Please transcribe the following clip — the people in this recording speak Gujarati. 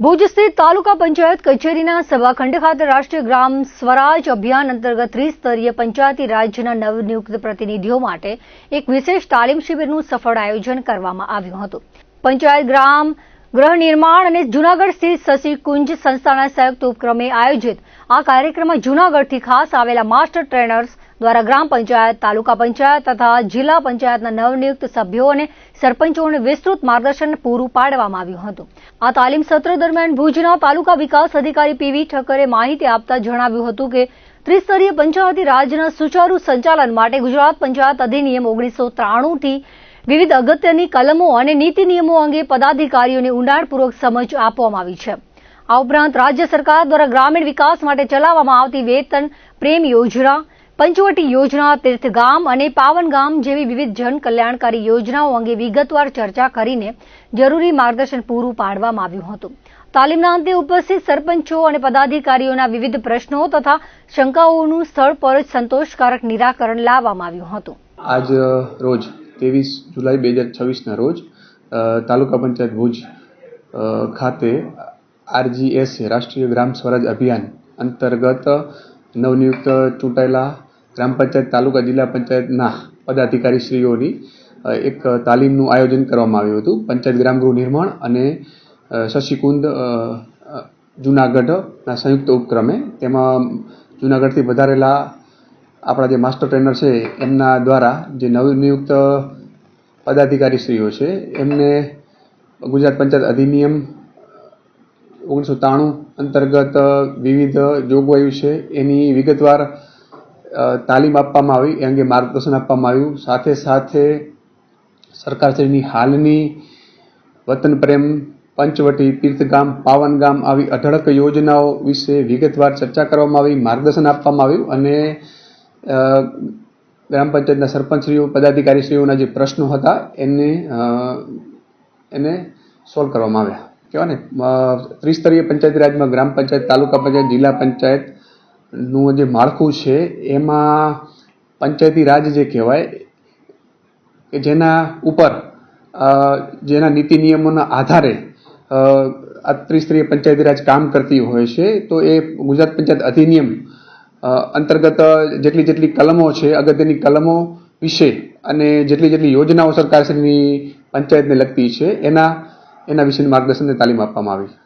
ભુજ સ્થિત તાલુકા પંચાયત કચેરીના સભાખંડ ખાતે રાષ્ટ્રીય ગ્રામ સ્વરાજ અભિયાન અંતર્ગત ત્રિસ્તરીય પંચાયતી રાજ્યના નવનિયુક્ત પ્રતિનિધિઓ માટે એક વિશેષ તાલીમ શિબિરનું સફળ આયોજન કરવામાં આવ્યું હતું. પંચાયત ગ્રામ ગૃહ નિર્માણ અને જૂનાગઢ સ્થિત શશિકુંજ સંસ્થાના સંયુક્ત ઉપક્રમે આયોજિત આ કાર્યક્રમમાં જૂનાગઢથી ખાસ આવેલા માસ્ટર ટ્રેનર્સ દ્વારા ગ્રામ પંચાયત, તાલુકા પંચાયત તથા જિલ્લા પંચાયતના નવનિયુક્ત સભ્યો અને સરપંચોને વિસ્તૃત માર્ગદર્શન પૂરું પાડવામાં આવ્યું હતું. આ તાલીમ સત્ર દરમિયાન ભુજના તાલુકા વિકાસ અધિકારી પીવી ઠક્કરે માહિતી આપતા જણાવ્યું હતું કે ત્રિસ્તરીય પંચાયતી રાજના સુચારુ સંચાલન માટે ગુજરાત પંચાયત અધિનિયમ 1993થી વિવિધ અગત્યની કલમો અને નીતિ નિયમો અંગે પદાધિકારીઓને ઊંડાણપૂર્વક સમજ આપવામાં આવી છે. આ ઉપરાંત રાજ્ય સરકાર દ્વારા ગ્રામીણ વિકાસ માટે ચલાવવામાં આવતી વેતન પ્રેમ યોજના, પંચવટી યોજના, તીર્થગામ અને પાવનગામ જેવી વિવિધ જન કલ્યાણકારી યોજનાઓ અંગે વિગતવાર ચર્ચા કરીને જરૂરી માર્ગદર્શન પૂરું પાડવામાં આવ્યું હતું. તાલીમના અંતે ઉપસ્થિત સરપંચો અને પદાધિકારીઓના વિવિધ પ્રશ્નો તથા શંકાઓનું સ્થળ પર જ સંતોષકારક નિરાકરણ લાવવામાં આવ્યું હતું. આજ રોજ 23 જુલાઈ 2026ના રોજ તાલુકા પંચાયત ભુજ ખાતે RGS રાષ્ટ્રીય ગ્રામ સ્વરાજ અભિયાન અંતર્ગત નવનિયુક્ત ચૂંટાયેલા ગ્રામ પંચાયત, તાલુકા, જિલ્લા પંચાયતના પદાધિકારીશ્રીઓની એક તાલીમનું આયોજન કરવામાં આવ્યું હતું. પંચાયત ગ્રામ ગૃહ નિર્માણ અને શશિકુંજ જૂનાગઢના સંયુક્ત ઉપક્રમે. તેમાં જૂનાગઢથી વધારેલા આપણા જે માસ્ટર ટ્રેનર છે એમના દ્વારા જે નવનિયુક્ત પદાધિકારીશ્રીઓ છે એમને ગુજરાત પંચાયત અધિનિયમ 1993 અંતર્ગત વિવિધ જોગવાઈઓ છે એની વિગતવાર તાલીમ આપવામાં આવી, એ અંગે માર્ગદર્શન આપવામાં આવ્યું. સાથે સાથે સરકારશ્રીની હાલની વતન પ્રેમ, પંચવટી, તીર્થગામ, પાવનગામ આવી અઢળક યોજનાઓ વિશે વિગતવાર ચર્ચા કરવામાં આવી, માર્ગદર્શન આપવામાં આવ્યું અને ગ્રામ પંચાયતના સરપંચશ્રીઓ, પદાધિકારીશ્રીઓના જે પ્રશ્નો હતા એને સોલ્વ કરવામાં આવ્યા. કહેવાય ને ત્રિસ્તરીય પંચાયતી રાજમાં ગ્રામ પંચાયત, તાલુકા પંચાયત, જિલ્લા પંચાયતનું જે માળખું છે એમાં પંચાયતી રાજ જે કહેવાય કે જેના ઉપર જેના નીતિ નિયમોના આધારે આ ત્રિસ્તરીય પંચાયતી રાજ કામ કરતી હોય છે, તો એ ગુજરાત પંચાયત અધિનિયમ અંતર્ગત જેટલી કલમો છે, અગત્યની કલમો વિશે અને જેટલી યોજનાઓ સરકારશ્રીની પંચાયતને લગતી છે એના વિશેની માર્ગદર્શનની તાલીમ આપવામાં આવી.